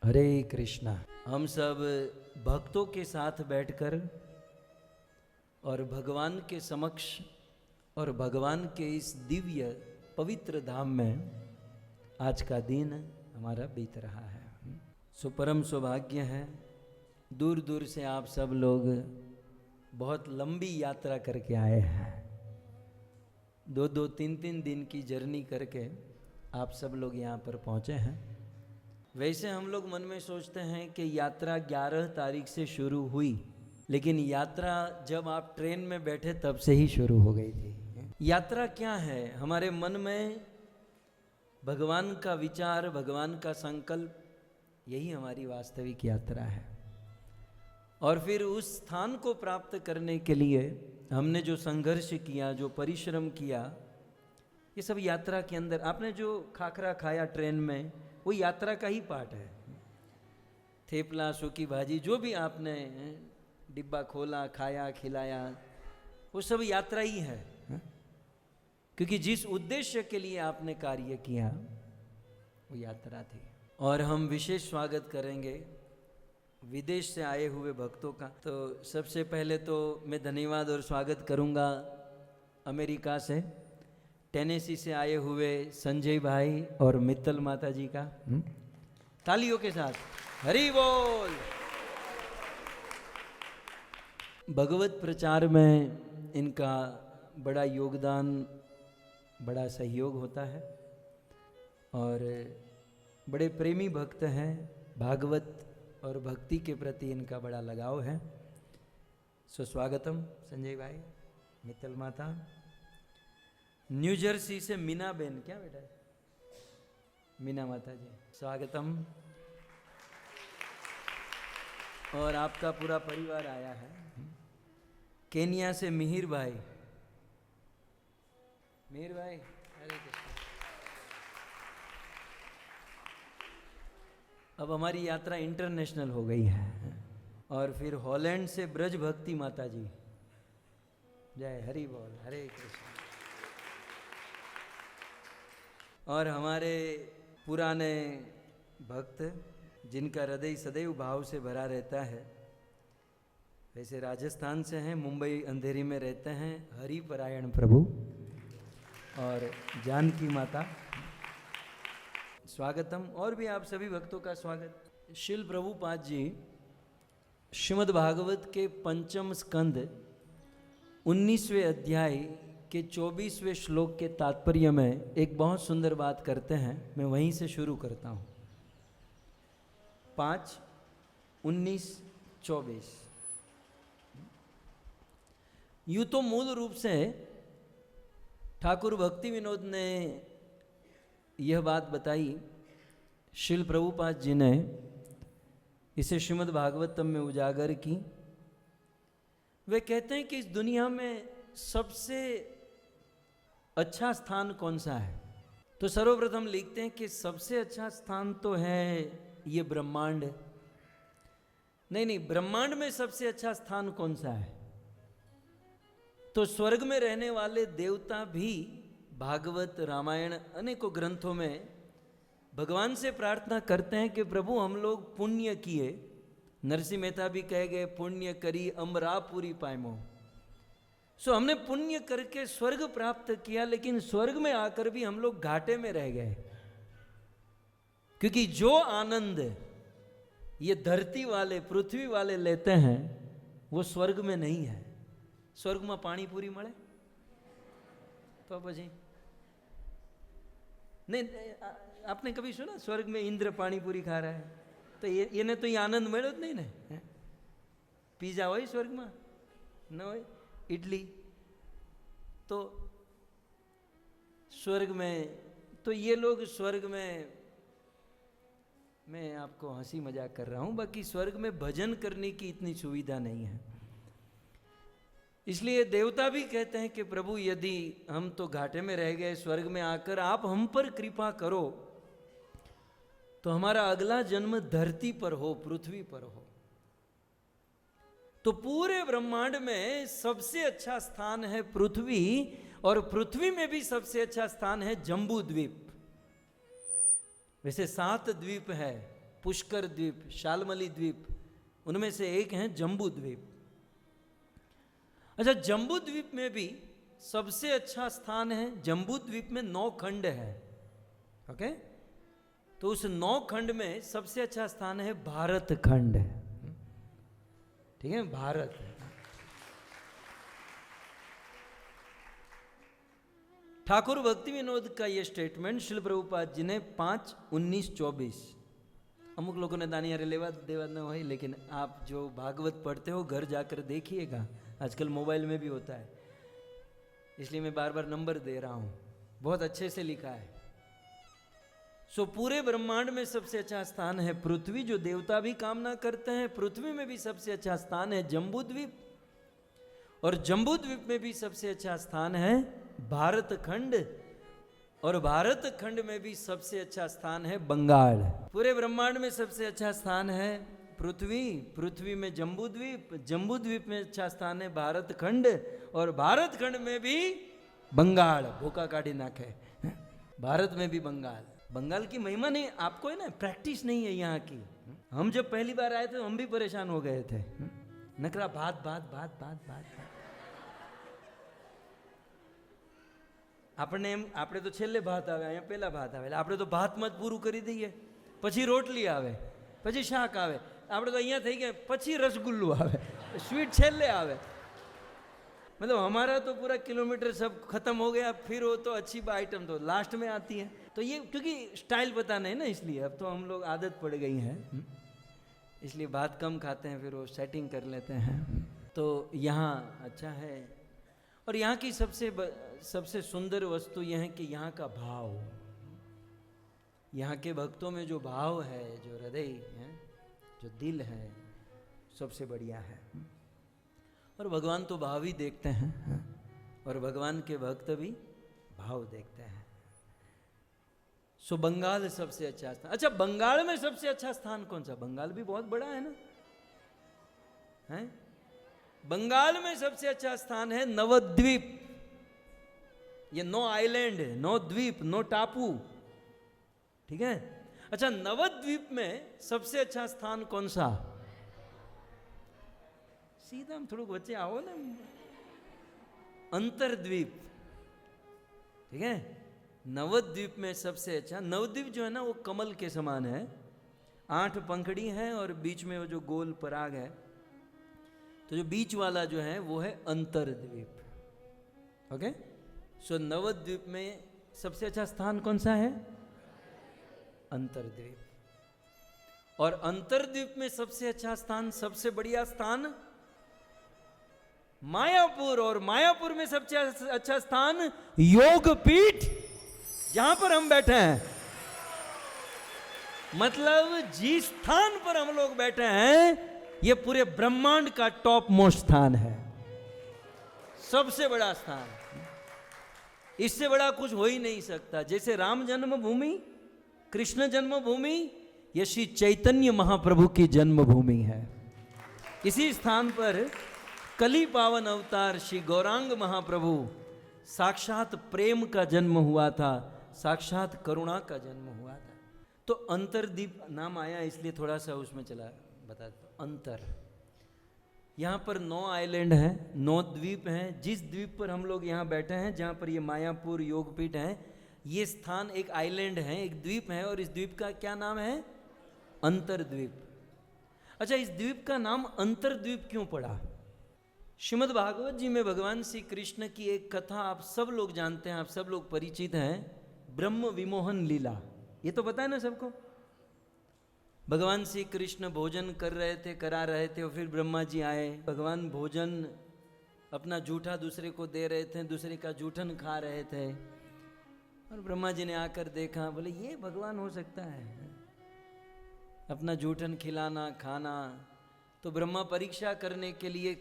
हरे कृष्णा। हम सब भक्तों के साथ बैठकर और भगवान के समक्ष और भगवान के इस दिव्य पवित्र धाम में आज का दिन हमारा बीत रहा है। सो परम सौभाग्य है, दूर दूर से आप सब लोग बहुत लंबी यात्रा करके आए हैं। 2-2, 3-3 दिन की जर्नी करके आप सब लोग यहाँ पर पहुँचे हैं। वैसे हम लोग मन में सोचते हैं कि यात्रा 11 तारीख से शुरू हुई, लेकिन यात्रा जब आप ट्रेन में बैठे तब से ही शुरू हो गई थी। यात्रा क्या है? हमारे मन में भगवान का विचार, भगवान का संकल्प, यही हमारी वास्तविक यात्रा है। और फिर उस स्थान को प्राप्त करने के लिए हमने जो संघर्ष किया, जो परिश्रम किया, ये सब यात्रा के अंदर। आपने जो खाखरा खाया ट्रेन में, वो यात्रा का ही पार्ट है। थेपला, सूखी भाजी, जो भी आपने डिब्बा खोला, खाया, खिलाया, वो सब यात्रा ही है। क्योंकि जिस उद्देश्य के लिए आपने कार्य किया वो यात्रा थी। और हम विशेष स्वागत करेंगे विदेश से आए हुए भक्तों का। तो सबसे पहले तो मैं धन्यवाद और स्वागत करूंगा अमेरिका से, टेनेसी से आए हुए संजय भाई और मित्तल माता जी का। तालियों के साथ हरि बोल। भगवत प्रचार में इनका बड़ा योगदान, बड़ा सहयोग होता है और बड़े प्रेमी भक्त हैं। भागवत और भक्ति के प्रति इनका बड़ा लगाव है। सो स्वागतम संजय भाई, मित्तल माता। न्यू जर्सी से मीना बेन, क्या बेटा है? मीना माता जी, स्वागतम। और आपका पूरा परिवार आया है। केनिया से मिहिर भाई, मिहिर भाई, हरे कृष्ण। अब हमारी यात्रा इंटरनेशनल हो गई है। और फिर हॉलैंड से ब्रज भक्ति माता जी, जय हरि बोल, हरे कृष्ण। और हमारे पुराने भक्त जिनका हृदय सदैव भाव से भरा रहता है, वैसे राजस्थान से हैं, मुंबई अंधेरी में रहते हैं, हरि परायण प्रभु और जानकी माता, स्वागतम। और भी आप सभी भक्तों का स्वागत। शिल प्रभुपाद जी श्रीमद् भागवत के पंचम स्कंद 19वें अध्याय के 24वें श्लोक के तात्पर्य में एक बहुत सुंदर बात करते हैं। मैं वहीं से शुरू करता हूँ। 5, 19, 24। यूँ तो मूल रूप से ठाकुर भक्ति विनोद ने यह बात बताई, शिल प्रभुपाद जी ने इसे श्रीमद् भागवतम में उजागर की। वे कहते हैं कि इस दुनिया में सबसे अच्छा स्थान कौन सा है? तो सर्वप्रथम लिखते हैं कि सबसे अच्छा स्थान तो है ये ब्रह्मांड। नहीं, ब्रह्मांड में सबसे अच्छा स्थान कौन सा है? तो स्वर्ग में रहने वाले देवता भी भागवत, रामायण, अनेकों ग्रंथों में भगवान से प्रार्थना करते हैं कि प्रभु हम लोग पुण्य किए। नरसिंह मेहता भी कह गए, पुण्य करी अमरापुरी पायमो। सो हमने पुण्य करके स्वर्ग प्राप्त किया, लेकिन स्वर्ग में आकर भी हम लोग घाटे में रह गए। क्योंकि जो आनंद ये धरती वाले, पृथ्वी वाले लेते हैं, वो स्वर्ग में नहीं है। स्वर्ग में पानी पूरी मळे तो પછી नहीं, आपने कभी सुना स्वर्ग में इंद्र पानी पूरी खा रहा है? तो ये तो ये आनंद મળ્યો જ नहीं ने। पिज्जा હોય स्वर्ग में न હોય, इडली। तो स्वर्ग में तो ये लोग स्वर्ग में, मैं आपको हंसी मजाक कर रहा हूँ, बाकी स्वर्ग में भजन करने की इतनी सुविधा नहीं है। इसलिए देवता भी कहते हैं कि प्रभु यदि हम तो घाटे में रह गए, स्वर्ग में आकर आप हम पर कृपा करो तो हमारा अगला जन्म धरती पर हो, पृथ्वी पर हो। तो पूरे ब्रह्मांड में सबसे अच्छा स्थान है पृथ्वी, और पृथ्वी में भी सबसे अच्छा स्थान है जम्बू द्वीप। वैसे 7 द्वीप है पुष्कर द्वीप, शालमली द्वीप, उनमें से एक है जम्बू द्वीप। अच्छा, जम्बू द्वीप में भी सबसे अच्छा स्थान है, जम्बू द्वीप में 9 खंड है। ओके, तो उस 9 खंड में सबसे अच्छा स्थान है भारत खंड। ठीक है, भारत। ठाकुर भक्ति विनोद का ये स्टेटमेंट श्रील प्रभुपाद जी ने 5/19/24, अमुक लोगों ने दानिया लेवा देवा न हो, लेकिन आप जो भागवत पढ़ते हो घर जाकर देखिएगा, आजकल मोबाइल में भी होता है, इसलिए मैं बार बार नंबर दे रहा हूं, बहुत अच्छे से लिखा है। सो पूरे ब्रह्मांड में सबसे अच्छा स्थान है पृथ्वी, जो देवता भी कामना करते हैं। पृथ्वी में भी सबसे अच्छा स्थान है जम्बू द्वीप, और जम्बू द्वीप में भी सबसे अच्छा स्थान है भारत खंड, और भारत खंड में भी सबसे अच्छा स्थान है बंगाल। पूरे ब्रह्मांड में सबसे अच्छा स्थान है पृथ्वी, पृथ्वी में जम्बू द्वीप, जम्बू द्वीप में अच्छा स्थान है भारत खंड, और भारत खंड में भी बंगाल। भूखा काढ़ी नाखे, भारत में भी बंगाल। बंगाल की महिमा नहीं आपको है ना, प्रैक्टिस नहीं है यहाँ की। हम जब पहली बार आए थे हम भी परेशान हो गए थे, नकरा भात भात भात भात भात। આપણે તો છેલ્લે ભાત આવે, અહીંયા પહેલા ભાત આવે, આપણે તો ભાતમાં જ પૂરું કરી દઈએ, પછી રોટલી આવે, પછી શાક આવે। આપણે તો અહીંયા થઈ ગયા પછી રસગુલ્લું આવે, स्वीट छेले आवे। मतलब हमारा तो पूरा किलोमीटर सब खत्म हो गया, फिर वो तो अच्छी आइटम तो लास्ट में आती है। तो ये क्योंकि स्टाइल पता नहीं ना, इसलिए अब तो हम लोग आदत पड़ गई है, इसलिए भात कम खाते हैं, फिर वो सेटिंग कर लेते हैं। तो यहाँ अच्छा है, और यहाँ की सबसे सुंदर वस्तु यह है कि यहाँ का भाव, यहाँ के भक्तों में जो भाव है, जो हृदय है, जो दिल है, सबसे बढ़िया है। और भगवान तो भाव ही देखते हैं, और भगवान के भक्त भी भाव देखते हैं। सो बंगाल सबसे अच्छा स्थान। अच्छा, बंगाल में सबसे अच्छा स्थान कौन सा? बंगाल भी बहुत बड़ा है ना, है? बंगाल में सबसे अच्छा स्थान है नवद्वीप। ये 9 आइलैंड है, 9 द्वीप, 9 टापू, ठीक है। अच्छा, नवद्वीप में सबसे अच्छा स्थान कौन सा? सीधा हम थोड़ा बच्चे आओ ना, अंतरद्वीप, ठीक है। नवद्वीप में सबसे अच्छा, नवद्वीप जो है ना वो कमल के समान है, 8 पंखड़ी हैं और बीच में वो जो गोल पराग है, तो जो बीच वाला जो है वो है अंतरद्वीप। ओके, सो नवद्वीप में सबसे अच्छा स्थान कौन सा है? अंतरद्वीप। और अंतरद्वीप में सबसे अच्छा स्थान, सबसे बढ़िया स्थान मायापुर, और मायापुर में सबसे अच्छा स्थान योगपीठ, जहां पर हम बैठे हैं। मतलब जिस स्थान पर हम लोग बैठे हैं ये पूरे ब्रह्मांड का टॉप मोस्ट स्थान है, सबसे बड़ा स्थान, इससे बड़ा कुछ हो ही नहीं सकता। जैसे राम जन्मभूमि, कृष्ण जन्मभूमि, ये श्री चैतन्य महाप्रभु की जन्मभूमि है। इसी स्थान पर कली पावन अवतार श्री गौरांग महाप्रभु, साक्षात प्रेम का जन्म हुआ था, साक्षात करुणा का जन्म हुआ था। तो अंतरद्वीप नाम आया इसलिए थोड़ा सा उसमें चला बता दो। अंतर, यहाँ पर 9 आइलैंड हैं, 9 द्वीप हैं। जिस द्वीप पर हम लोग यहाँ बैठे हैं, जहाँ पर ये मायापुर योगपीठ है, ये स्थान एक आइलैंड है, एक द्वीप है, और इस द्वीप का क्या नाम है? अंतरद्वीप। अच्छा, इस द्वीप का नाम अंतरद्वीप क्यों पड़ा? श्रीमद् भागवत जी में भगवान श्री कृष्ण की एक कथा आप सब लोग जानते हैं, आप सब लोग परिचित हैं, ब्रह्म विमोहन लीला। ये तो पता है ना सबको। भगवान श्री कृष्ण भोजन करा रहे थे, और फिर ब्रह्मा जी आए। भगवान भोजन अपना जूठा दूसरे को दे रहे थे, दूसरे का जूठन खा रहे थे, और ब्रह्मा जी ने आकर देखा, बोले ये भगवान हो सकता है, अपना जूठन खिलाना खाना। तो ब्रह्मा परीक्षा करने के लिए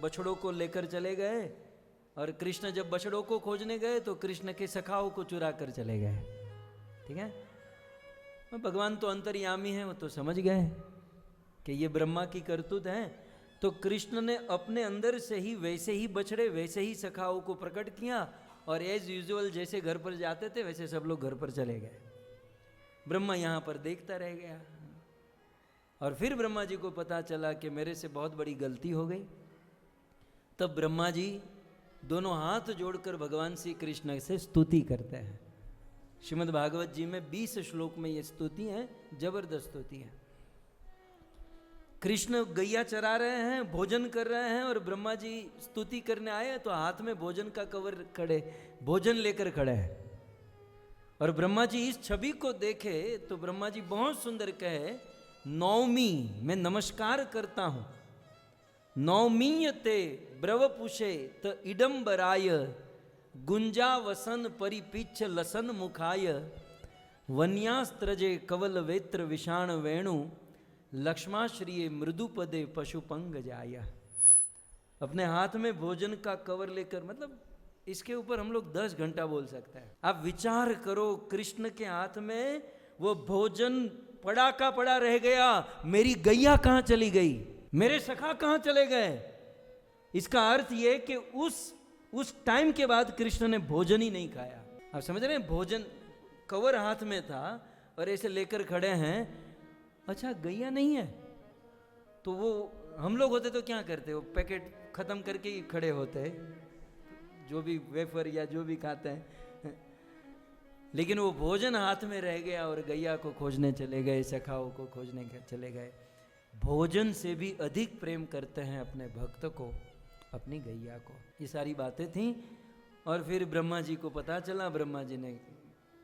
बछड़ों को लेकर चले गए, और कृष्ण जब बछड़ों को खोजने गए तो कृष्ण के सखाओं को चुरा कर चले गए, ठीक है। भगवान तो अंतर्यामी है, वो तो समझ गए कि ये ब्रह्मा की करतूत है। तो कृष्ण ने अपने अंदर से ही वैसे ही बछड़े, वैसे ही सखाओं को प्रकट किया, और एज यूजुअल जैसे घर पर जाते थे वैसे सब लोग घर पर चले गए। ब्रह्मा यहाँ पर देखता रह गया। और फिर ब्रह्मा जी को पता चला कि मेरे से बहुत बड़ी गलती हो गई। तब ब्रह्मा जी दोनों हाथ जोड़कर भगवान श्री कृष्ण से स्तुति करते हैं। श्रीमद् भागवत जी में 20 श्लोक में ये स्तुति है, जबरदस्त स्तुति है। कृष्ण गैया चरा रहे हैं, भोजन कर रहे हैं, और ब्रह्मा जी स्तुति करने आए तो हाथ में भोजन का कवर खड़े, भोजन लेकर खड़े हैं। और ब्रह्मा जी इस छवि को देखे तो ब्रह्मा जी बहुत सुंदर कहे, नौमी मैं नमस्कार करता हूं, नौमीयते ब्रवपुषे त इडंबराय गुंजा वसन परिपीच्छ लसन मुखाय वन्यास्त्रजे कवल वेत्र विषाण वेणु लक्ष्माश्रिय मृदुपदे पशुपंग जाया। अपने हाथ में भोजन का कवर लेकर, मतलब इसके ऊपर हम लोग 10 घंटा बोल सकते हैं। आप विचार करो, कृष्ण के हाथ में वो भोजन पड़ा का पड़ा रह गया, मेरी गैया कहाँ चली गई, मेरे सखा कहाँ चले गए। इसका अर्थ ये कि उस टाइम के बाद कृष्ण ने भोजन ही नहीं खाया। आप समझ रहे हैं, भोजन कवर हाथ में था और ऐसे लेकर खड़े हैं। अच्छा गैया नहीं है तो वो हम लोग होते तो क्या करते, वो पैकेट खत्म करके ही खड़े होते, जो भी वेफर या जो भी खाते हैं। लेकिन वो भोजन हाथ में रह गया और गैया को खोजने चले गए, सखाओं को खोजने चले गए। भोजन से भी अधिक प्रेम करते हैं अपने भक्त को, अपनी गैया को। ये सारी बातें थी। और फिर ब्रह्मा जी को पता चला, ब्रह्मा जी ने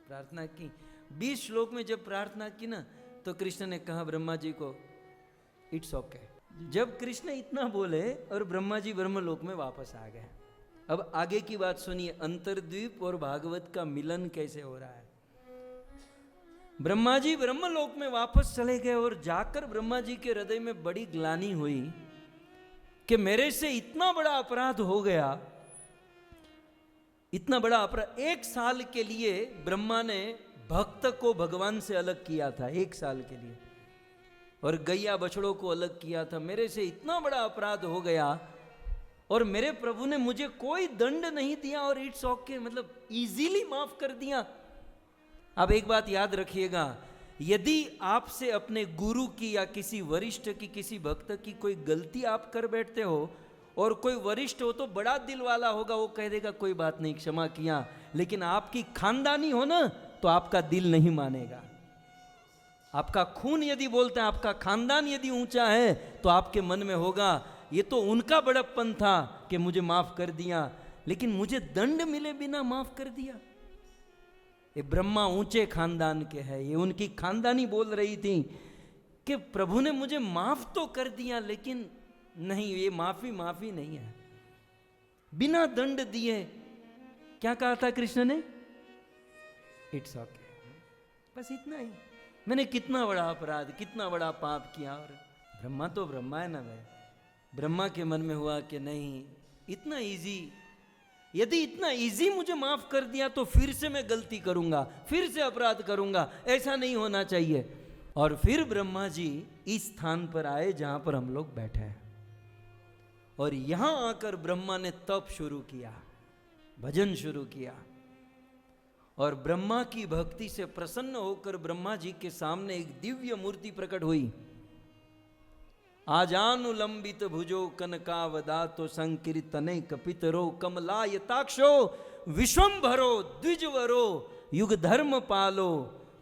प्रार्थना की। 20 श्लोक में जब प्रार्थना की ना, तो कृष्ण ने कहा ब्रह्मा जी को, इट्स ओके। जब कृष्ण इतना बोले और ब्रह्मा जी ब्रह्मलोक में वापस आ गए। अब आगे की बात सुनिए, अंतर्द्वीप और भागवत का मिलन कैसे हो रहा है। ब्रह्मा जी ब्रह्मलोक में वापस चले गए और जाकर ब्रह्मा जी के हृदय में बड़ी ग्लानि हुई कि मेरे से इतना बड़ा अपराध हो गया, इतना बड़ा अपराध। 1 साल के लिए ब्रह्मा ने भक्त को भगवान से अलग किया था, 1 साल के लिए, और गैया बछड़ों को अलग किया था। मेरे से इतना बड़ा अपराध हो गया और मेरे प्रभु ने मुझे कोई दंड नहीं दिया और इट्स ओके, मतलब इजीली माफ कर दिया। अब एक बात याद रखिएगा, यदि आपसे अपने गुरु की या किसी वरिष्ठ की, किसी भक्त की कोई गलती आप कर बैठते हो, और कोई वरिष्ठ हो तो बड़ा दिल वाला होगा, वो कह देगा कोई बात नहीं, क्षमा किया। लेकिन आपकी खानदानी हो ना, तो आपका दिल नहीं मानेगा। आपका खून यदि बोलता है, आपका खानदान यदि ऊंचा है, तो आपके मन में होगा ये तो उनका बड़प्पन था कि मुझे माफ कर दिया, लेकिन मुझे दंड मिले बिना माफ कर दिया। ये ब्रह्मा ऊंचे खानदान के हैं, ये उनकी खानदानी बोल रही थी कि प्रभु ने मुझे माफ तो कर दिया, लेकिन नहीं, ये माफी नहीं है, बिना दंड दिए। क्या कहा था कृष्ण ने, इट्स ओके, बस इतना ही। मैंने कितना बड़ा अपराध, कितना बड़ा पाप किया। और ब्रह्मा तो ब्रह्मा है ना भाई, ब्रह्मा के मन में हुआ कि नहीं, इतना इजी, यदि इतना इजी मुझे माफ कर दिया तो फिर से मैं गलती करूंगा, फिर से अपराध करूंगा, ऐसा नहीं होना चाहिए। और फिर ब्रह्मा जी इस स्थान पर आए जहां पर हम लोग बैठे हैं, और यहां आकर ब्रह्मा ने तप शुरू किया, भजन शुरू किया। और ब्रह्मा की भक्ति से प्रसन्न होकर ब्रह्मा जी के सामने एक दिव्य मूर्ति प्रकट हुई। आजानुलंबित भुजो कनकावदातो संकीर्तने कपितरो कमलायताक्षो विश्वंभरो द्विजवरो युग धर्म पालो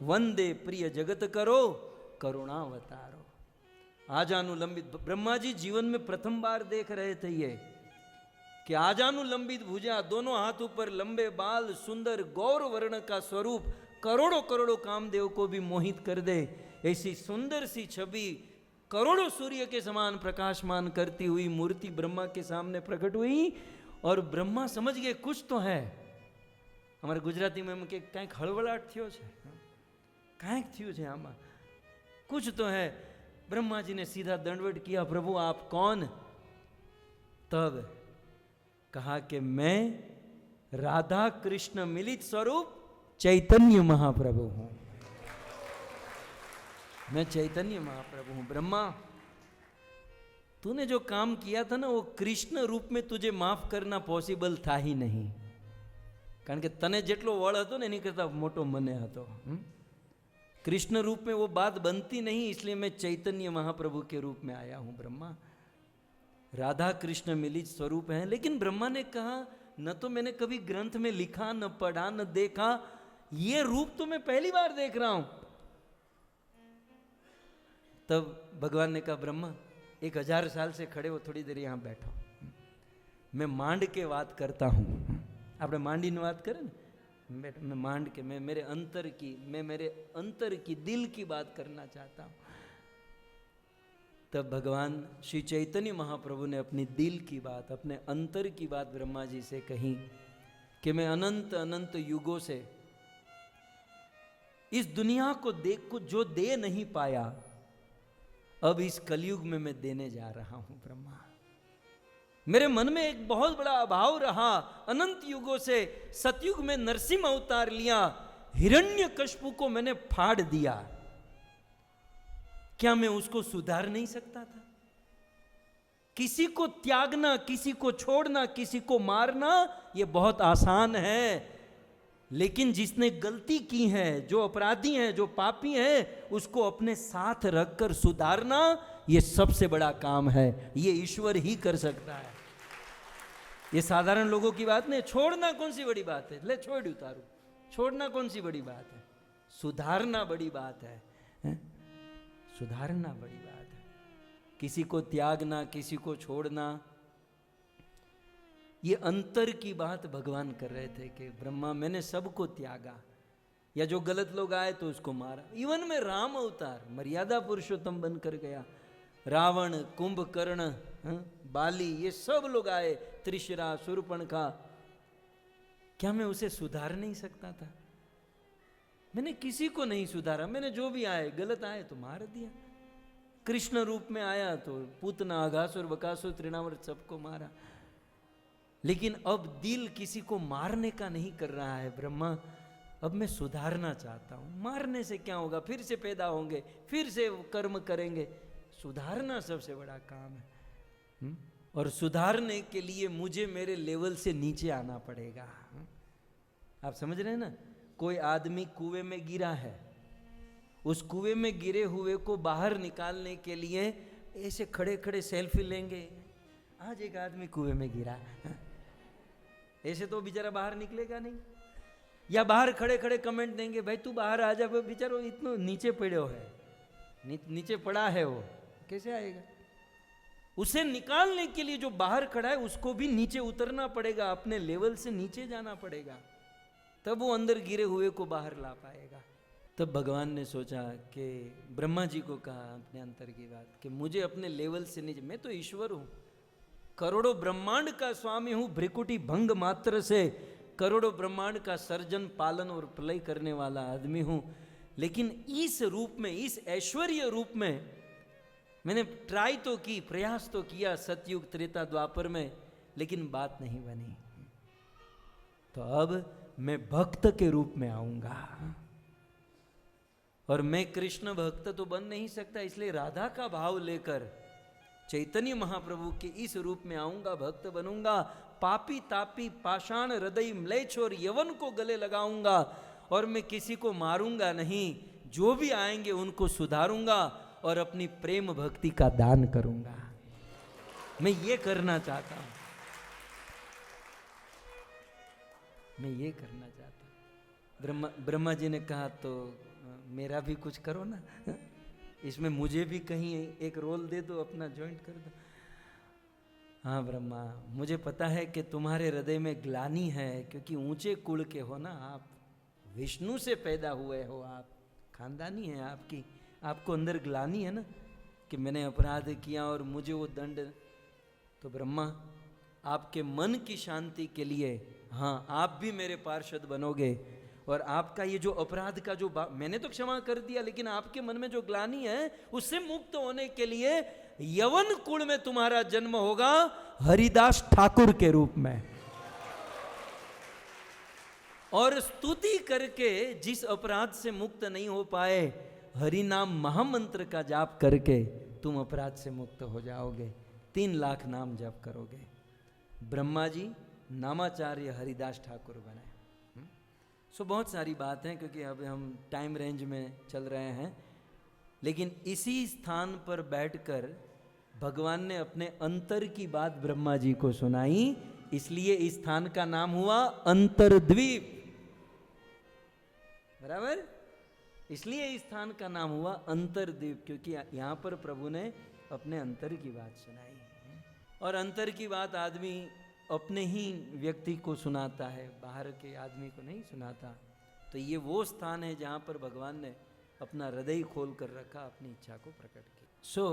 वंदे प्रिय जगत करो करुणावतारो। आजानुलंबित, ब्रह्मा जी जीवन में प्रथम बार देख रहे थे ये कि आजानुलंबित भुजा, दोनों हाथों पर लंबे बाल, सुंदर गौर वर्ण का स्वरूप, करोड़ों करोड़ों कामदेव को भी मोहित कर दे, ऐसी सुंदर सी छवि करोड़ों सूर्य के समान प्रकाशमान करती हुई मूर्ति ब्रह्मा के सामने प्रकट हुई। और ब्रह्मा समझ गए कुछ तो है। हमारे गुजराती में हम के કંઈક હળવળાટ થયો છે, કંઈક થયું છે આમાં, कुछ तो है। ब्रह्मा जी ने सीधा दंडवत किया, प्रभु आप कौन? तब कहा कि मैं राधा कृष्ण मिलित स्वरूप चैतन्य महाप्रभु हूं, मैं चैतन्य महाप्रभु हूं। ब्रह्मा, तूने जो काम किया था ना, वो कृष्ण रूप में तुझे माफ करना पॉसिबल था ही नहीं, कारण के तने जेटलो वळ हतो ने एनी करता मोटो मने हतो। कृष्ण रूप में वो बात बनती नहीं, इसलिए मैं चैतन्य महाप्रभु के रूप में आया हूं। ब्रह्मा, राधा कृष्ण मिलित स्वरूप हैं। लेकिन ब्रह्मा ने कहा, न तो मैंने कभी ग्रंथ में लिखा, न पढ़ा, न देखा, ये रूप तो मैं पहली बार देख रहा हूं। तब भगवान ने कहा, ब्रह्मा 1000 साल से खड़े हो, थोड़ी देर यहां बैठो, मैं मांड के बात करता हूं। आपने मांडी बात करे ना, मैं मांड के, मैं मेरे अंतर की दिल की बात करना चाहता हूं। तब भगवान श्री चैतन्य महाप्रभु ने अपनी दिल की बात, अपने अंतर की बात ब्रह्मा जी से कही कि मैं अनंत अनंत युगों से इस दुनिया को जो दे नहीं पाया, अब इस कलयुग में मैं देने जा रहा हूं। ब्रह्मा, मेरे मन में एक बहुत बड़ा अभाव रहा, अनंत युगों से सतयुग में नरसिंह अवतार लिया, हिरण्यकश्यप को मैंने फाड़ दिया, क्या मैं उसको सुधार नहीं सकता था? किसी को त्यागना, किसी को छोड़ना, किसी को मारना, यह बहुत आसान है, लेकिन जिसने गलती की है, जो अपराधी है, जो पापी है, उसको अपने साथ रखकर सुधारना, यह सबसे बड़ा काम है। यह ईश्वर ही कर सकता है। ये साधारण लोगों की बात नहीं। छोड़ना कौन सी बड़ी बात है, ले छोड़ उतारू, छोड़ना कौन सी बड़ी बात है, सुधारना बड़ी बात है, सुधारना बड़ी बात है। किसी को त्यागना, किसी को छोड़ना, ये अंतर की बात भगवान कर रहे थे कि ब्रह्मा मैंने सबको त्यागा, या जो गलत लोग आए तो उसको मारा। इवन में राम अवतार मर्यादा पुरुषोत्तम बनकर गया, रावण, कुंभकर्ण, बाली, ये सब लोग आए, त्रिशरा, शूर्पणखा, क्या मैं उसे सुधार नहीं सकता था? मैंने किसी को नहीं सुधारा, मैंने जो भी आए, गलत आए तो मार दिया। कृष्ण रूप में आया तो पूतना, अघासुर, बकासुर, तृणावर्त सबको मारा। लेकिन अब दिल किसी को मारने का नहीं कर रहा है ब्रह्मा, अब मैं सुधारना चाहता हूं। मारने से क्या होगा, फिर से पैदा होंगे, फिर से कर्म करेंगे। सुधारना सबसे बड़ा काम है, और सुधारने के लिए मुझे मेरे लेवल से नीचे आना पड़ेगा। आप समझ रहे हैं ना? कोई आदमी कुएं में गिरा है, उस कुएं में गिरे हुए को बाहर निकालने के लिए ऐसे खड़े खड़े सेल्फी लेंगे। आज एक आदमी कुएं में गिरा, ऐसे तो बेचारा बाहर निकलेगा नहीं। या बाहर खड़े खड़े कमेंट देंगे, भाई तू बाहर आ जा, बेचारा इतना नीचे पड़ो है, नीचे पड़ा है, वो कैसे आएगा? उसे निकालने के लिए जो बाहर खड़ा है उसको भी नीचे उतरना पड़ेगा, अपने लेवल से नीचे जाना पड़ेगा, तब वो अंदर गिरे हुए को बाहर ला पाएगा। तब भगवान ने सोचा कि ब्रह्मा जी को कहा अपने अंतर की बात कि मुझे अपने लेवल से नीचे, मैं तो ईश्वर हूं, करोड़ों ब्रह्मांड का स्वामी हूं, भ्रिकुटी भंग मात्र से करोड़ों ब्रह्मांड का सर्जन, पालन और प्रलय करने वाला आदमी हूं। लेकिन इस रूप में, इस ऐश्वर्य रूप में मैंने ट्राई तो की, प्रयास तो किया सतयुग, त्रेता, द्वापर में, लेकिन बात नहीं बनी। तो अब मैं भक्त के रूप में आऊंगा, और मैं कृष्ण भक्त तो बन नहीं सकता, इसलिए राधा का भाव लेकर चैतन्य महाप्रभु के इस रूप में आऊंगा, भक्त बनूंगा, पापी तापी पाषाण हृदय म्लेच्छ और यवन को गले लगाऊंगा, और मैं किसी को मारूंगा नहीं, जो भी आएंगे उनको सुधारूंगा और अपनी प्रेम भक्ति का दान करूंगा। मैं ये करना चाहता हूं, मैं ये करना चाहता हूं। ब्रह्मा जी ने कहा तो मेरा भी कुछ करो ना, इसमें मुझे भी कहीं एक रोल दे दो, अपना ज्वाइंट कर दो। हाँ ब्रह्मा, मुझे पता है कि तुम्हारे हृदय में ग्लानि है, क्योंकि ऊंचे कुल के हो ना आप, विष्णु से पैदा हुए हो आप, खानदानी है आपकी, आपको अंदर ग्लानि है ना कि मैंने अपराध किया और मुझे वो दंड। तो ब्रह्मा, आपके मन की शांति के लिए, हाँ आप भी मेरे पार्षद बनोगे, और आपका ये जो अपराध का जो मैंने तो क्षमा कर दिया, लेकिन आपके मन में जो ग्लानि है उससे मुक्त होने के लिए यवन कुल में तुम्हारा जन्म होगा, हरिदास ठाकुर के रूप में। और स्तुति करके जिस अपराध से मुक्त नहीं हो पाए, हरि नाम महामंत्र का जाप करके तुम अपराध से मुक्त हो जाओगे। 3 लाख नाम जप करोगे। ब्रह्मा जी नामाचार्य हरिदास ठाकुर बने, सो बहुत सारी बात हैं, क्योंकि अब हम टाइम रेंज में चल रहे हैं, लेकिन इसी स्थान पर बैठकर भगवान ने अपने अंतर की बात ब्रह्मा जी को सुनाई, इसलिए इस स्थान का नाम हुआ अंतरद्वीप। बराबर, इसलिए इस स्थान का नाम हुआ अंतरद्वीप, क्योंकि यहां पर प्रभु ने अपने अंतर की बात सुनाई। और अंतर की बात आदमी अपने ही व्यक्ति को सुनाता है, बाहर के आदमी को नहीं सुनाता। तो ये वो स्थान है जहाँ पर भगवान ने अपना हृदय खोल कर रखा, अपनी इच्छा को प्रकट किया।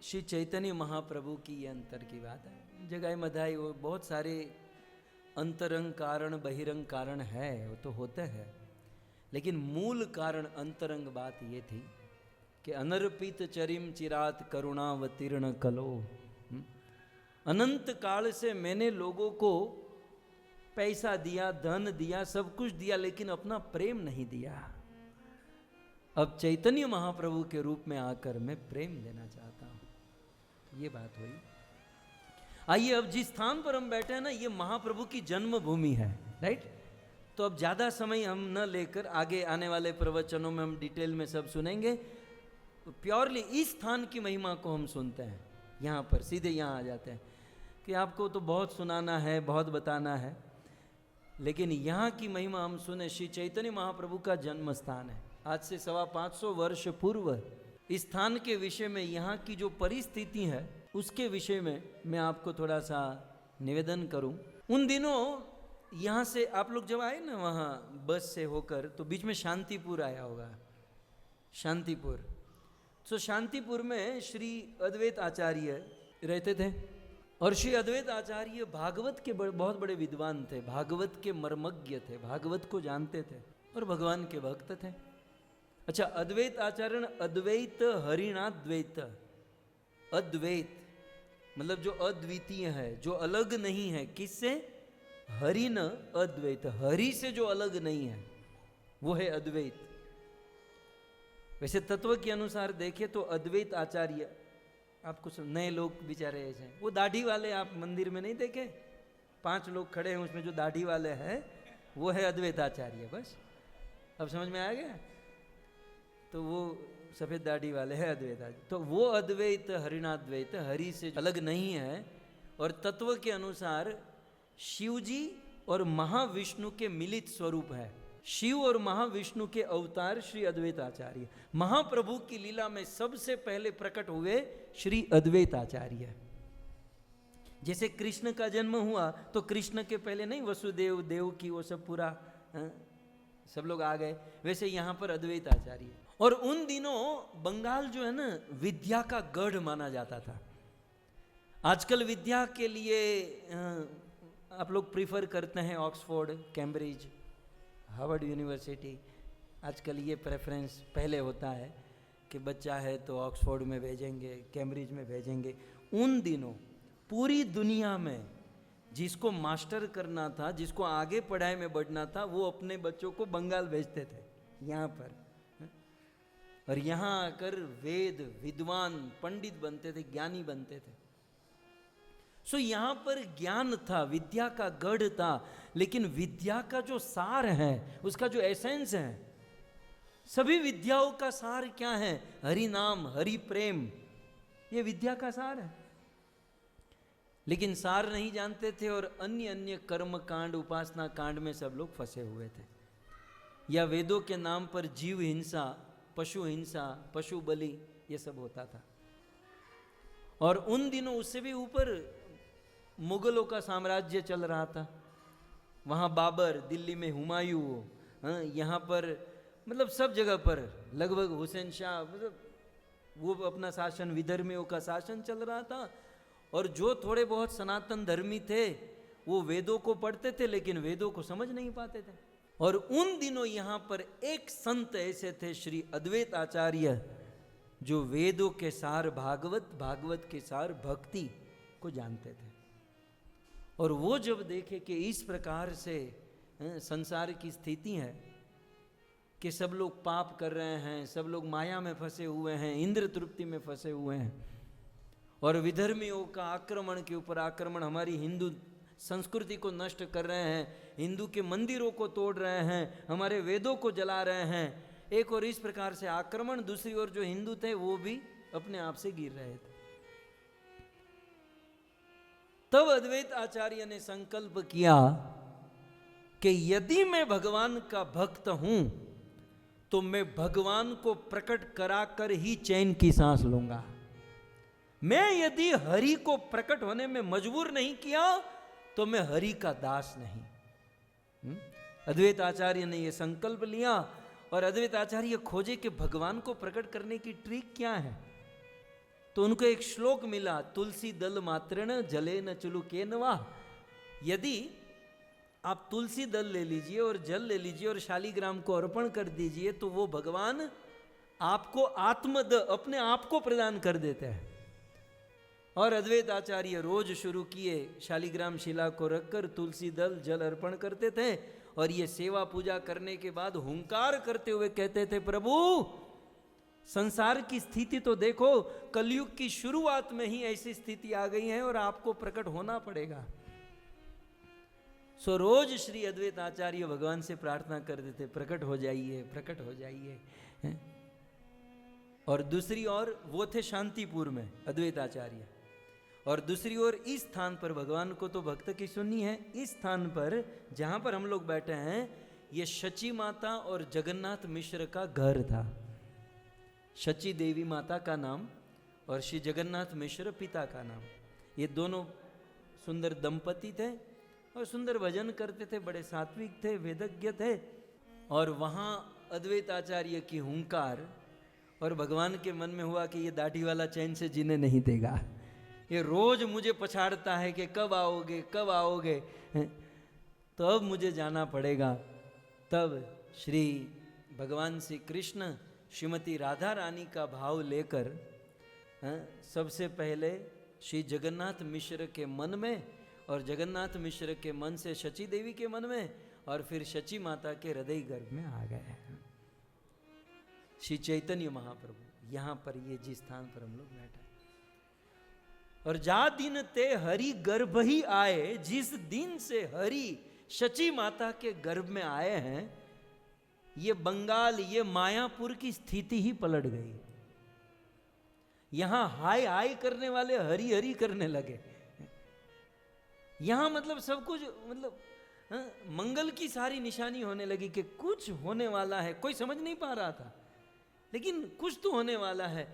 श्री चैतन्य महाप्रभु की ये अंतर की बात है। जगह मधाई वो बहुत सारे अंतरंग कारण बहिरंग कारण है, वो तो होते हैं, लेकिन मूल कारण अंतरंग बात ये थी कि अनर्पित चरिम चिरात करुणावतीर्ण कलो। अनंत काल से मैंने लोगों को पैसा दिया, धन दिया, सब कुछ दिया, लेकिन अपना प्रेम नहीं दिया। अब चैतन्य महाप्रभु के रूप में आकर मैं प्रेम देना चाहता हूं। ये बात हुई। आइए, अब जिस स्थान पर हम बैठे हैं ना, ये महाप्रभु की जन्मभूमि है, राइट। तो अब ज्यादा समय हम न लेकर, आगे आने वाले प्रवचनों में हम डिटेल में सब सुनेंगे। प्योरली इस स्थान की महिमा को हम सुनते हैं। यहाँ पर सीधे यहाँ आ जाते हैं कि आपको तो बहुत सुनाना है, बहुत बताना है, लेकिन यहाँ की महिमा हम सुने। श्री चैतन्य महाप्रभु का जन्म स्थान है। आज से 550 वर्ष पूर्व इस स्थान के विषय में, यहाँ की जो परिस्थिति है उसके विषय में मैं आपको थोड़ा सा निवेदन करूं। उन दिनों यहाँ से आप लोग जब आए ना वहाँ बस से होकर, तो बीच में शांतिपुर आया होगा, शांतिपुर। तो शांतिपुर में श्री अद्वैत आचार्य रहते थे, और श्री अद्वैत आचार्य भागवत के बहुत बड़े विद्वान थे, भागवत के मर्मज्ञ थे, भागवत को जानते थे और भगवान के भक्त थे। अच्छा, अद्वैत आचार्य, अद्वैत हरिणाद्वैत, अद्वैत मतलब जो अद्वितीय है, जो अलग नहीं है, किससे? हरि न अद्वैत, हरि से जो अलग नहीं है वो है अद्वैत। वैसे तत्व के अनुसार देखें तो अद्वैत आचार्य, आपको नए लोग बेचारे ऐसे हैं, वो दाढ़ी वाले आप मंदिर में नहीं देखे, 5 लोग खड़े हैं उसमें जो दाढ़ी वाले हैं वो है अद्वैत आचार्य। बस अब समझ में आ गया। तो वो सफेद दाढ़ी वाले हैं अद्वैत आचार्य। तो वो अद्वैत हरिणाद्वैत, हरि से अलग नहीं है, और तत्व के अनुसार शिव जी और महाविष्णु के मिलित स्वरूप है। शिव और महाविष्णु के अवतार श्री अद्वैत आचार्य। महाप्रभु की लीला में सबसे पहले प्रकट हुए श्री अद्वैत आचार्य। जैसे कृष्ण का जन्म हुआ तो कृष्ण के पहले नहीं वसुदेव देव की वो सब पूरा सब लोग आ गए, वैसे यहाँ पर अद्वैत आचार्य। और उन दिनों बंगाल जो है ना, विद्या का गढ़ माना जाता था। आजकल विद्या के लिए आप लोग प्रीफर करते हैं ऑक्सफोर्ड, कैम्ब्रिज, हार्वर्ड यूनिवर्सिटी। आजकल ये प्रेफरेंस पहले होता है कि बच्चा है तो ऑक्सफोर्ड में भेजेंगे, कैम्ब्रिज में भेजेंगे। उन दिनों पूरी दुनिया में जिसको मास्टर करना था, जिसको आगे पढ़ाई में बढ़ना था, वो अपने बच्चों को बंगाल भेजते थे यहाँ पर, और यहाँ आकर वेद विद्वान पंडित बनते थे, ज्ञानी बनते थे। सो यहाँ पर ज्ञान था, विद्या का गढ़ था, लेकिन विद्या का जो सार है, उसका जो एसेंस है, सभी विद्याओं का सार क्या है? हरि नाम, हरि प्रेम, ये विद्या का सार है। लेकिन सार नहीं जानते थे, और अन्य अन्य कर्म कांड, उपासना कांड में सब लोग फंसे हुए थे। या वेदों के नाम पर जीव हिंसा, पशु हिंसा, पशु बलि, ये सब होता था। और उन दिनों उससे भी ऊपर मुगलों का साम्राज्य चल रहा था। वहाँ बाबर, दिल्ली में हुमायूं, यहाँ पर मतलब सब जगह पर लगभग हुसैन शाह, मतलब वो अपना शासन, विधर्मियों का शासन चल रहा था। और जो थोड़े बहुत सनातन धर्मी थे वो वेदों को पढ़ते थे, लेकिन वेदों को समझ नहीं पाते थे। और उन दिनों यहाँ पर एक संत ऐसे थे श्री अद्वैत आचार्य, जो वेदों के सार भागवत, भागवत के सार भक्ति को जानते थे। और वो जब देखे कि इस प्रकार से संसार की स्थिति है कि सब लोग पाप कर रहे हैं, सब लोग माया में फंसे हुए हैं, इंद्र तृप्ति में फंसे हुए हैं, और विधर्मियों का आक्रमण के ऊपर आक्रमण, हमारी हिंदू संस्कृति को नष्ट कर रहे हैं, हिंदू के मंदिरों को तोड़ रहे हैं, हमारे वेदों को जला रहे हैं। एक और इस प्रकार से आक्रमण, दूसरी ओर जो हिंदू थे वो भी अपने आप से गिर रहे थे। तब अद्वैत आचार्य ने संकल्प किया कि यदि मैं भगवान का भक्त हूं तो मैं भगवान को प्रकट कराकर ही चैन की सांस लूंगा। मैं यदि हरि को प्रकट होने में मजबूर नहीं किया तो मैं हरि का दास नहीं। अद्वैत आचार्य ने यह संकल्प लिया और अद्वैत आचार्य खोजे कि भगवान को प्रकट करने की ट्रिक क्या है। तो उनको एक श्लोक मिला, तुलसी दल मात्रेण जले न चुलुकेन वाह। यदि आप तुलसी दल ले लीजिए और जल ले लीजिए और शालिग्राम को अर्पण कर दीजिए तो वो भगवान आपको आत्मद, अपने आप को प्रदान कर देते हैं। और अद्वैत आचार्य रोज शुरू किए, शालिग्राम शिला को रखकर तुलसी दल जल अर्पण करते थे और ये सेवा पूजा करने के बाद हुंकार करते हुए कहते थे, प्रभु संसार की स्थिति तो देखो, कलयुग की शुरुआत में ही ऐसी स्थिति आ गई है और आपको प्रकट होना पड़ेगा। सो रोज श्री अद्वैत आचार्य भगवान से प्रार्थना करते थे, प्रकट हो जाइए, प्रकट हो जाइए। और दूसरी ओर वो थे शांतिपुर में अद्वैत आचार्य, और दूसरी ओर इस स्थान पर, भगवान को तो भक्त की सुननी है, इस स्थान पर जहां पर हम लोग बैठे हैं ये शची माता और जगन्नाथ मिश्र का घर था। शची देवी माता का नाम और श्री जगन्नाथ मिश्र पिता का नाम। ये दोनों सुंदर दंपति थे और सुंदर भजन करते थे, बड़े सात्विक थे, वेदज्ञ थे। और वहाँ अद्वैत आचार्य की हुंकार और भगवान के मन में हुआ कि ये दाढ़ी वाला चैन से जीने नहीं देगा, ये रोज मुझे पछाड़ता है कि कब आओगे कब आओगे, तो अब मुझे जाना पड़ेगा। तब श्री भगवान श्री कृष्ण श्रीमती राधा रानी का भाव लेकर सबसे पहले श्री जगन्नाथ मिश्र के मन में और जगन्नाथ मिश्र के मन से शची देवी के मन में और फिर शची माता के हृदय गर्भ में आ गए। श्री चैतन्य महाप्रभु यहाँ पर, ये जिस स्थान पर हम लोग बैठे, और जा दिन ते हरि गर्भ ही आए, जिस दिन से हरि शची माता के गर्भ में आए हैं, ये बंगाल, ये मायापुर की स्थिति ही पलट गई। यहां हाय हाय करने वाले हरि हरि करने लगे। यहां मतलब सब कुछ, मतलब मंगल की सारी निशानी होने लगी कि कुछ होने वाला है। कोई समझ नहीं पा रहा था, लेकिन कुछ तो होने वाला है।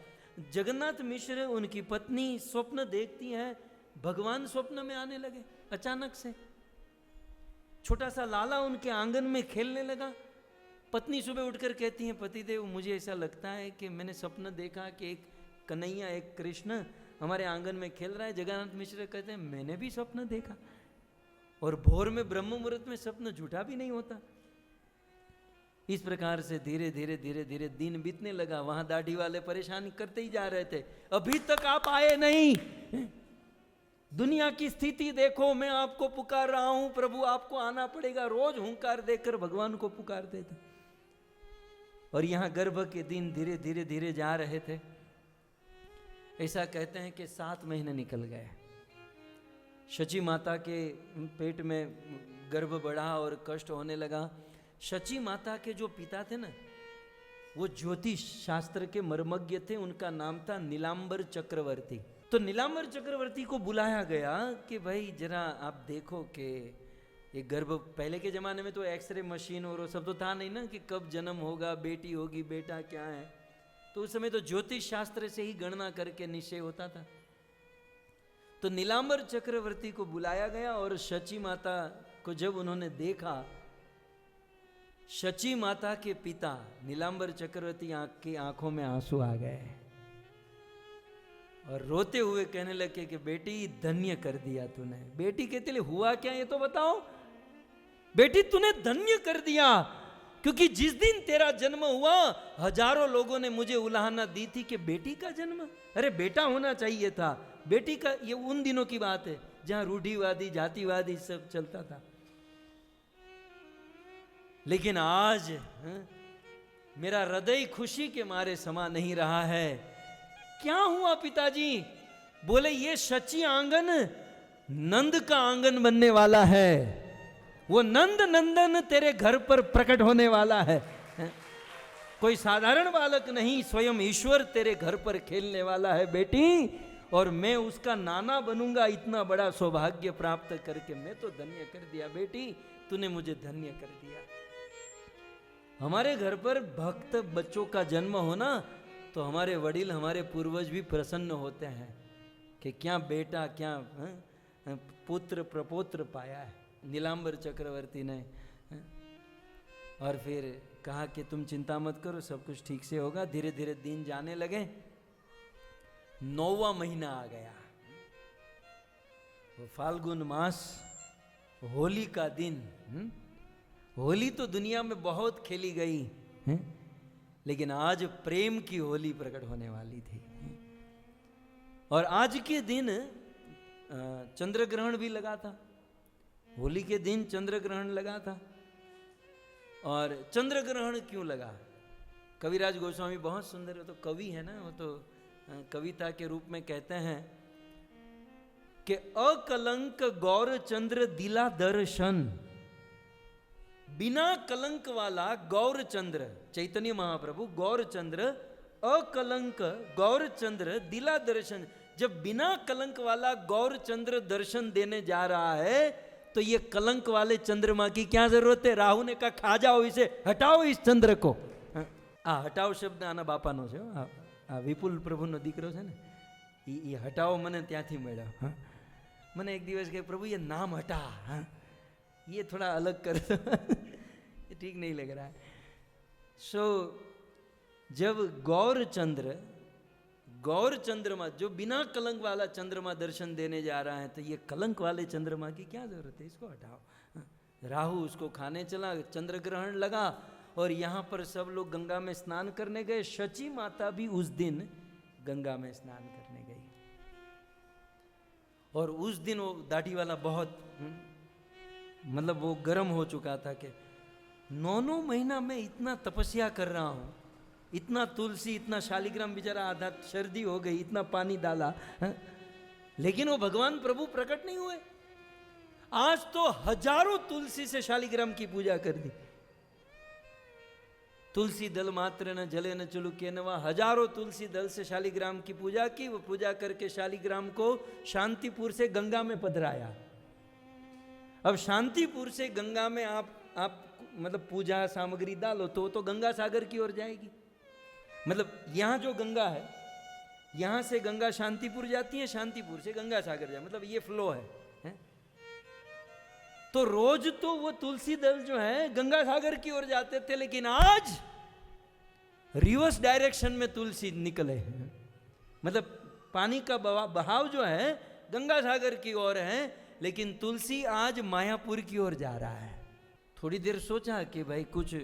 जगन्नाथ मिश्र, उनकी पत्नी स्वप्न देखती हैं, भगवान स्वप्न में आने लगे अचानक से। छोटा सा लाला उनके आंगन में खेलने लगा। पत्नी सुबह उठकर कहती हैं, पतिदेव मुझे ऐसा लगता है कि मैंने स्वप्न देखा कि एक कन्हैया, एक कृष्ण हमारे आंगन में खेल रहा है। जगन्नाथ मिश्र कहते हैं, मैंने भी स्वप्न देखा, और भोर में ब्रह्म मुहूर्त में स्वप्न झूठा भी नहीं होता। इस प्रकार से धीरे धीरे धीरे धीरे दिन बीतने लगा। वहां दाढ़ी वाले परेशान करते ही जा रहे थे, अभी तक आप आए नहीं, दुनिया की स्थिति देखो, मैं आपको पुकार रहा हूं, प्रभु आपको आना पड़ेगा। रोज हुंकार देकर भगवान को पुकारते थे। और यहां गर्भ के दिन धीरे धीरे धीरे जा रहे थे। ऐसा कहते हैं कि 7 महीने निकल गए। शची माता के पेट में गर्भ बढ़ा और कष्ट होने लगा। शची माता के जो पिता थे ना, वो ज्योतिष शास्त्र के मर्मज्ञ थे। उनका नाम था नीलांबर चक्रवर्ती। तो नीलांबर चक्रवर्ती को बुलाया गया कि भाई जरा आप देखो कि ये गर्भ, पहले के ज़माने में तो एक्सरे मशीन और वो सब तो था नहीं ना कि कब जन्म होगा, बेटी होगी, बेटा क्या है। तो उस समय तो ज्योतिष शास्त्र से ही गणना करके निश्चय होता था। तो नीलांबर चक्रवर्ती को बुलाया गया और शची माता को जब उन्होंने देखा, शची माता के पिता नीलांबर चक्रवर्ती की आंखों में आंसू आ गए और रोते हुए कहने लगे कि बेटी धन्य कर दिया तूने। बेटी कहते ले हुआ क्या ये तो बताओ। बेटी तूने धन्य कर दिया, क्योंकि जिस दिन तेरा जन्म हुआ हजारों लोगों ने मुझे उलाहना दी थी कि बेटी का जन्म, अरे बेटा होना चाहिए था, बेटी का। ये उन दिनों की बात है जहां रूढ़िवादी जातिवादी सब चलता था। लेकिन आज मेरा हृदय खुशी के मारे समा नहीं रहा है। क्या हुआ पिताजी? बोले ये शची आंगन नंद का आंगन बनने वाला है, वो नंद नंदन तेरे घर पर प्रकट होने वाला है। कोई साधारण बालक नहीं, स्वयं ईश्वर तेरे घर पर खेलने वाला है बेटी, और मैं उसका नाना बनूंगा। इतना बड़ा सौभाग्य प्राप्त करके मैं तो धन्य कर दिया बेटी, तूने मुझे धन्य कर दिया। हमारे घर पर भक्त बच्चों का जन्म होना तो हमारे वडील, हमारे पूर्वज भी प्रसन्न होते हैं कि क्या बेटा, क्या पुत्र प्रपोत्र पाया है नीलांबर चक्रवर्ती ने। और फिर कहा कि तुम चिंता मत करो, सब कुछ ठीक से होगा। धीरे धीरे दिन जाने लगे, 9वां महीना आ गया, वो फाल्गुन मास, होली का दिन। होली तो दुनिया में बहुत खेली गई, लेकिन आज प्रेम की होली प्रकट होने वाली थी। और आज के दिन चंद्र ग्रहण भी लगा था, होली के दिन चंद्र ग्रहण लगा था। और चंद्र ग्रहण क्यों लगा? कविराज गोस्वामी बहुत सुंदर, वो तो कवि है ना, वो तो कविता के रूप में कहते हैं कि अकलंक गौर चंद्र दिला दर्शन, बिना कलंक वाला गौर चंद्र, चैतन्य महाप्रभु गौर चंद्र, अकलंक गौर चंद्र दिला दर्शन। जब बिना कलंक वाला गौर चंद्र दर्शन देने जा रहा है तो ये कलंक वाले चंद्रमा की क्या जरूरत है? राहु ने कहा खा जाओ इसे, हटाओ इस चंद्र को। हटाओ शब्द आना बापानो છે, વિપુલ પ્રભુનો દીકરો છે ને, એ હટાવો મને ત્યાંથી મળ્યો। મને એક દિવસ કહે પ્રભુ ये नाम हटा, ये थोड़ा अलग कर दो, ये ठीक नहीं लग रहा है। सो जब गौर चंद्रमा जो बिना कलंक वाला चंद्रमा दर्शन देने जा रहा है, तो ये कलंक वाले चंद्रमा की क्या जरूरत है, इसको हटाओ। राहु उसको खाने चला, चंद्र ग्रहण लगा, और यहाँ पर सब लोग गंगा में स्नान करने गए। शची माता भी उस दिन गंगा में स्नान करने गई, और उस दिन वो दाढ़ी वाला बहुत मतलब वो गर्म हो चुका था कि 9 महीना में इतना तपस्या कर रहा हूँ, इतना तुलसी, इतना शालिग्राम, बेचारा आधा सर्दी हो गई, इतना पानी डाला, लेकिन वो भगवान प्रभु प्रकट नहीं हुए। आज तो हजारों तुलसी से शालिग्राम की पूजा कर दी। तुलसी दल मात्र न जले न चुलुके नवा, हजारों तुलसी दल से शालिग्राम की पूजा की। वो पूजा करके शालिग्राम को शांतिपुर से गंगा में पधराया। अब शांतिपुर से गंगा में आप मतलब पूजा सामग्री डालो तो गंगा सागर की ओर जाएगी। मतलब यहाँ जो गंगा है, यहाँ से गंगा शांतिपुर जाती है, शांतिपुर से गंगा सागर जाए, मतलब ये फ्लो है? तो रोज तो वो तुलसी दल जो है गंगा सागर की ओर जाते थे, लेकिन आज रिवर्स डायरेक्शन में तुलसी निकले हैं। मतलब पानी का बहाव जो है गंगा सागर की ओर है, लेकिन तुलसी आज मायापुर की ओर जा रहा है। थोड़ी देर सोचा कि भाई कुछ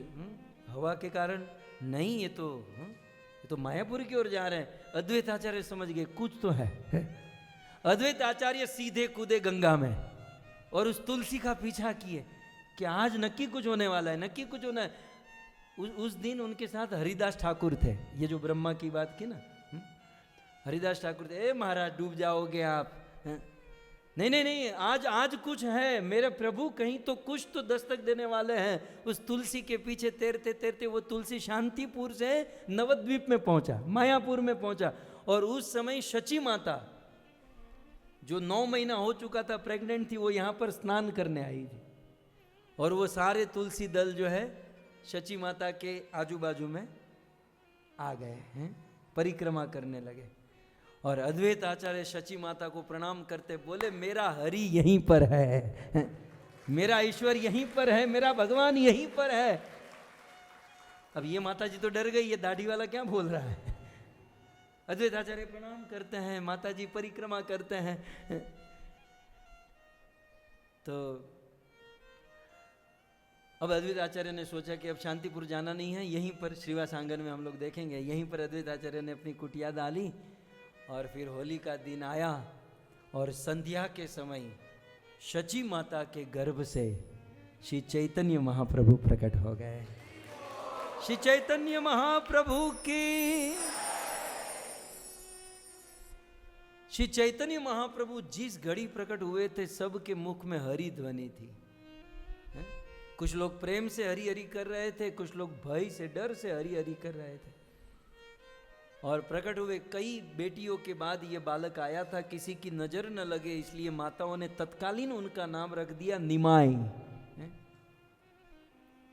हवा के कारण नहीं, ये तो मायापुर की ओर जा रहे हैं। अद्वैत आचार्य समझ गए कुछ तो है। अद्वैत आचार्य सीधे कूदे गंगा में और उस तुलसी का पीछा किए कि आज नक्की कुछ होने वाला है, नक्की कुछ होना है। उस दिन उनके साथ हरिदास ठाकुर थे, ये जो ब्रह्मा की बात की ना, हरिदास ठाकुर थे। ए महाराज डूब जाओगे आप, नहीं, आज कुछ है, मेरे प्रभु कहीं तो कुछ तो दस्तक देने वाले हैं। उस तुलसी के पीछे तैरते तैरते वो तुलसी शांतिपुर से नवद्वीप में पहुंचा, मायापुर में पहुंचा। और उस समय शची माता जो 9 महीना हो चुका था, प्रेग्नेंट थी, वो यहाँ पर स्नान करने आई थी। और वो सारे तुलसी दल जो है शची माता के आजू बाजू में आ गए हैं, परिक्रमा करने लगे। और अद्वैत आचार्य शची माता को प्रणाम करते बोले, मेरा हरि यहीं पर है, मेरा ईश्वर यहीं पर है, मेरा भगवान यहीं पर है। अब ये माता जी तो डर गई, ये दाढ़ी वाला क्या बोल रहा है। अद्वैत आचार्य प्रणाम करते हैं, माता जी परिक्रमा करते हैं। तो अब अद्वैत आचार्य ने सोचा कि अब शांतिपुर जाना नहीं है, यहीं पर श्रीवास आंगन में हम लोग देखेंगे। यहीं पर अद्वैत आचार्य ने अपनी कुटिया डाली। और फिर होली का दिन आया और संध्या के समय शची माता के गर्भ से श्री चैतन्य महाप्रभु प्रकट हो गए। श्री चैतन्य महाप्रभु की, श्री चैतन्य महाप्रभु जिस घड़ी प्रकट हुए थे सबके मुख में हरि ध्वनि थी। है? कुछ लोग प्रेम से हरि हरि कर रहे थे, कुछ लोग भय से डर से हरि हरि कर रहे थे। और प्रकट हुए कई बेटियों के बाद ये बालक आया था, किसी की नजर न लगे इसलिए माताओं ने तत्कालीन उनका नाम रख दिया निमाई।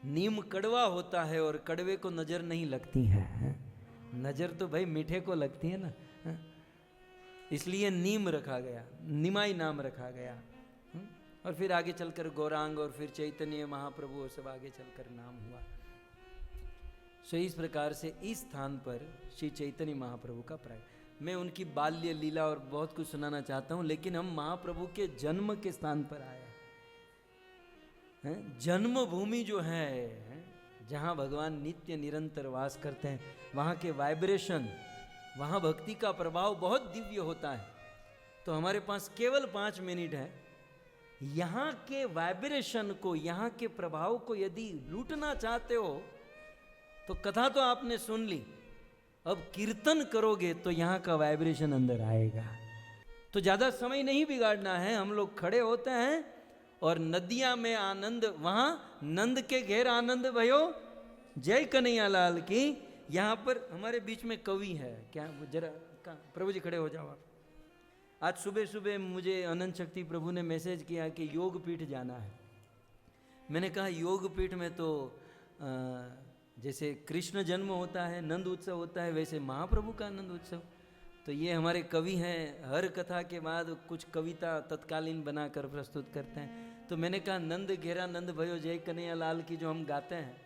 नीम कड़वा होता है और कड़वे को नजर नहीं लगती है, नजर तो भाई मीठे को लगती है ना, इसलिए नीम रखा गया, निमाई नाम रखा गया। और फिर आगे चलकर गौरांग और फिर चैतन्य महाप्रभु और सब आगे चलकर नाम हुआ। सो इस प्रकार से इस स्थान पर श्री चैतन्य महाप्रभु का प्रकट। मैं उनकी बाल्य लीला और बहुत कुछ सुनाना चाहता हूँ, लेकिन हम महाप्रभु के जन्म के स्थान पर आए हैं। जन्मभूमि जो है, जहाँ भगवान नित्य निरंतर वास करते हैं, वहाँ के वाइब्रेशन, वहाँ भक्ति का प्रभाव बहुत दिव्य होता है। तो हमारे पास केवल 5 मिनट है। यहाँ के वाइब्रेशन को, यहाँ के प्रभाव को यदि लूटना चाहते हो तो कथा तो आपने सुन ली, अब कीर्तन करोगे तो यहाँ का वाइब्रेशन अंदर आएगा। तो ज़्यादा समय नहीं बिगाड़ना है, हम लोग खड़े होते हैं और नदियाँ में आनंद, वहाँ नंद के घेर आनंद भयो, जय कन्हैया लाल की। यहाँ पर हमारे बीच में कवि है, क्या जरा प्रभु जी खड़े हो जाओ आप। आज सुबह सुबह मुझे अनंत शक्ति प्रभु ने मैसेज किया कि योग पीठ जाना है। मैंने कहा योग पीठ में तो जैसे कृष्ण जन्म होता है, नंद उत्सव होता है, वैसे महाप्रभु का आनंद उत्सव। तो ये हमारे कवि हैं, हर कथा के बाद कुछ कविता तत्कालीन बनाकर प्रस्तुत करते हैं। तो मैंने कहा नंद घेरा नंद भयो जय कन्हैया लाल की जो हम गाते हैं,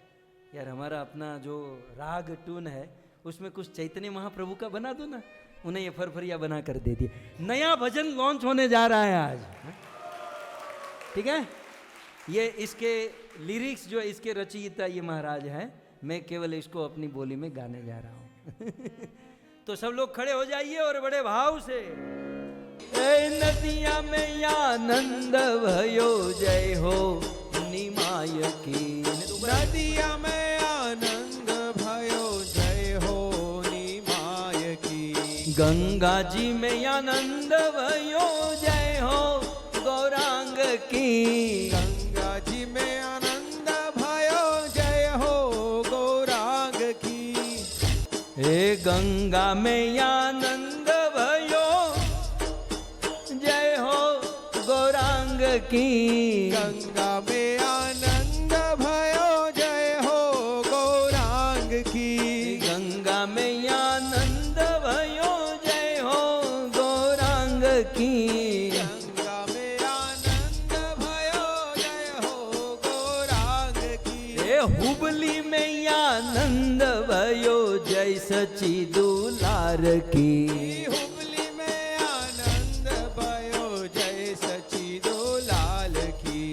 यार हमारा अपना जो राग टून है उसमें कुछ चैतन्य महाप्रभु का बना दो ना। उन्हें ये फरफरिया बना कर दे दिया। नया भजन लॉन्च होने जा रहा है आज, ठीक है। ये इसके लिरिक्स जो इसके रचयिता ये महाराज हैं, मैं केवल इसको अपनी बोली में गाने जा रहा हूँ। तो सब लोग खड़े हो जाइए और बड़े भाव से। नदिया में आनंद भयो जय हो निमाय की, नदिया में आनंद भयो जय हो निमाय की। गंगा जी में आनंद भयो जय हो गौरांग की। गंगा जी में आनंद भयो जय हो गौरांग की। हे गंगा में आनंद भयो जय हो गौरांग की। गंगा में आनंद भयो जय हो गौरांग की। गंगा में आनंद भयो जय हो गौरांग की। गंगा में आनंद भयो जय हो गौरांग की। हे हुबली में आनंद भयो जय सची दुलार की। हुबली में आनंद भयो जय सची दुलाल की।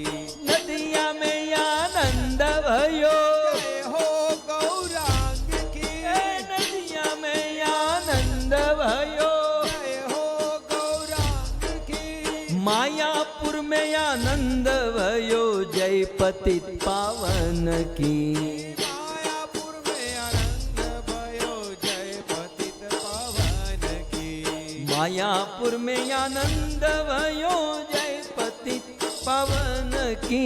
नदिया में आनंद भयो जय हो गौरांग की। नदिया में आनंद भयो जय हो गौरांग की। मायापुर में आनंद भयो जय पतित पावन की। मायापुर में आनंद भयो जय पतित पावन की। मायापुर में आनंद भयो जय पतित पावन की।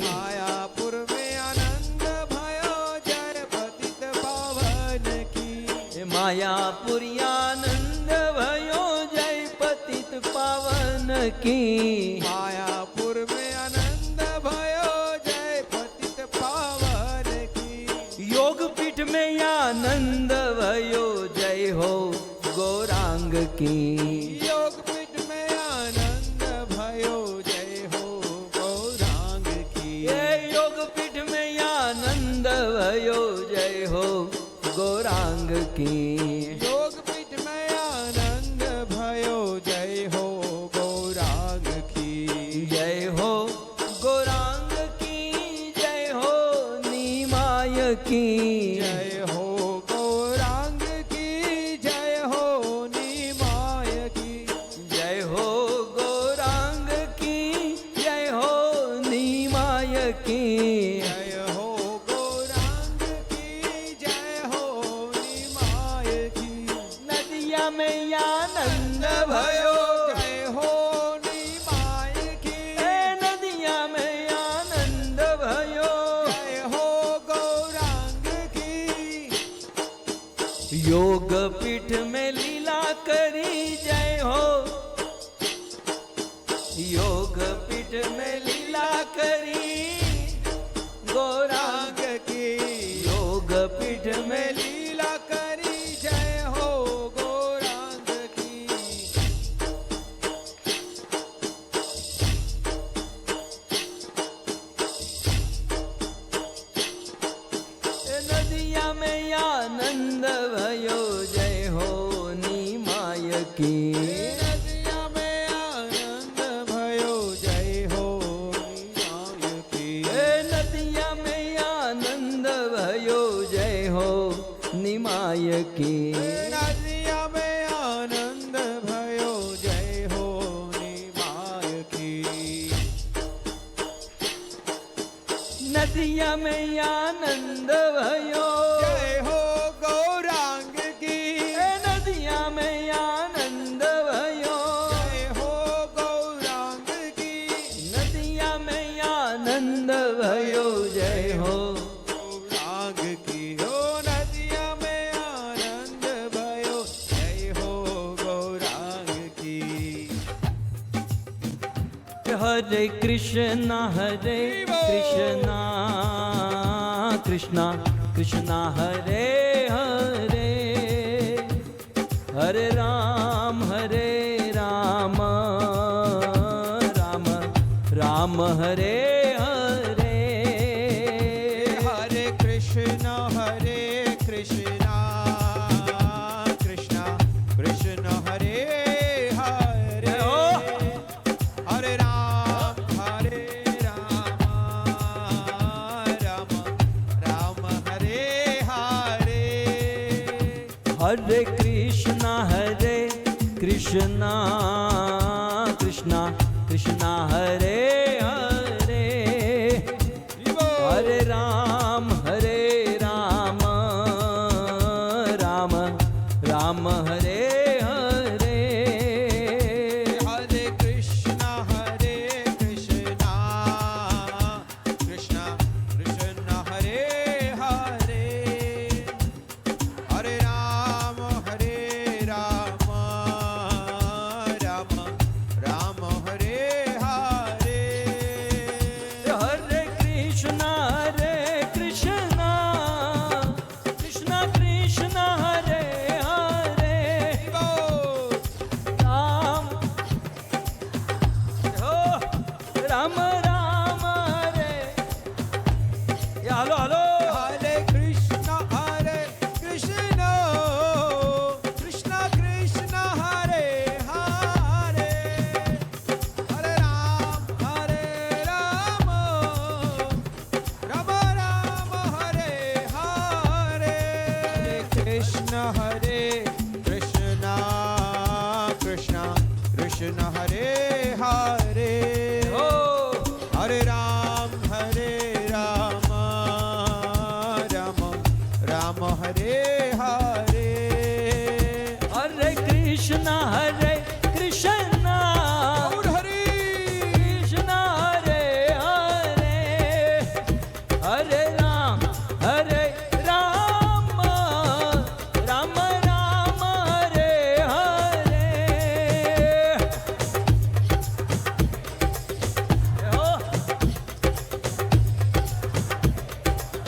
मायापुर में आनंद भयो जय पतित पावन की। मायापुर आनंद भयो जय पतित पावन की। मायापुर में आनंद भयो जय पतित पावन की। योग पीठ में आनंद भयो जय हो गौरांग की। योग पीठ में आनंद भयो जय हो गौरांग की। ये योग पीठ में आनंद भयो जय हो गौरांग की। योग पीठ में आनंद भयो जय हो गौरांग की। जय हो गौरांग की, जय हो निमाय की। जय हो गौरांग की। जय हो निमाय की। की। नदिया में आनंद भयो जय हो निमाय की। नदिया में आनंद भयो जय हो निमाय की। नदिया में आनंद भयो जय हो निमाय की। नदिया में आनंद भयो जय हो गौरांग की। नदिया में आनंद भयो जय हो गौरांग की। नदिया में आनंद भयो जय हो गौरांग की। हो नदिया में आनंद भयो जय हो गौरांग की। हरे कृष्णा कृष्णा कृष्णा कृष्णा हरे हरे हरे राम राम राम हरे हरे। हरे कृष्णा कृष्णा कृष्ण हरे हरे। हरे राम राम हरे हरे। हरे कृष्णा कृष्णा कृष्णा हरे हरे हरे राम राम हरे हरे। हरे कृष्णा कृष्णा कृष्ण हरे हरे। हरे राम राम हरे हरे। हरे कृष्णा कृष्णा कृष्णा हरे हरे राम राम हरे। हेलो हरे कृष्णा कृष्णा कृष्ण हरे हरे। हरे राम राम हरे हरे। कृष्ण कृष्ण हरे हरे। हो हरे राम राम हरे हरे। हरे कृष्णा गौर हरि। कृष्णा हरे हरे हरे राम राम हरे हरे। हो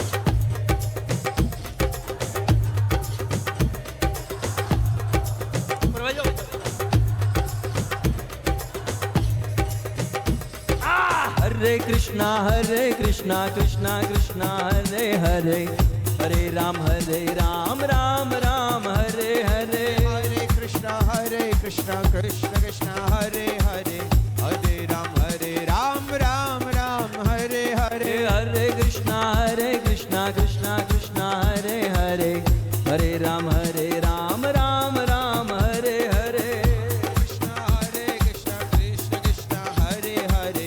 हरे कृष्णा कृष्णा कृष्णा हरे हरे हरे राम राम हरे हरे। हरे कृष्णा कृष्ण कृष्ण हरे हरे। हरे राम राम हरे हरे। हरे कृष्णा कृष्णा कृष्णा हरे हरे हरे राम राम हरे हरे। कृष्ण कृष्ण कृष्ण हरे हरे।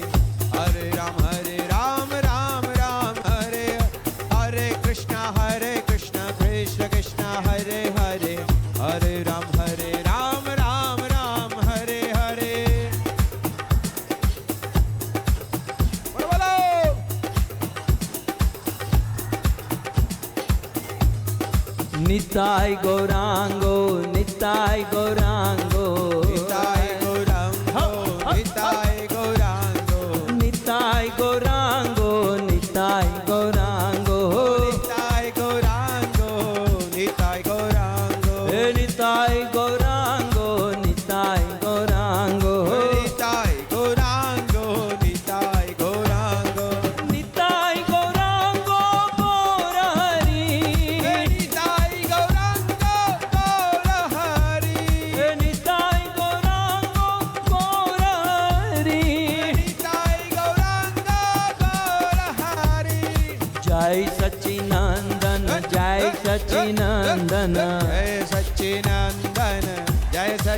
हरे राम राम हरे। हरे कृष्ण कृष्ण कृष्ण हरे हरे। हरे राम राम हरे हरे। बोलो निताय गौरांगो निताय गौरांगो निताय गौरांगो निताय गौरांगो निताय गौरांगो निताय गौरांगो निताय गौरांगो निताय गौरांगो निताय गौरांगो निताय गौरांगो निताय गौरांगो निताय गौरांगो निताय गौरांगो गौर हरि निताय गौरांगो गौर हरि। निताय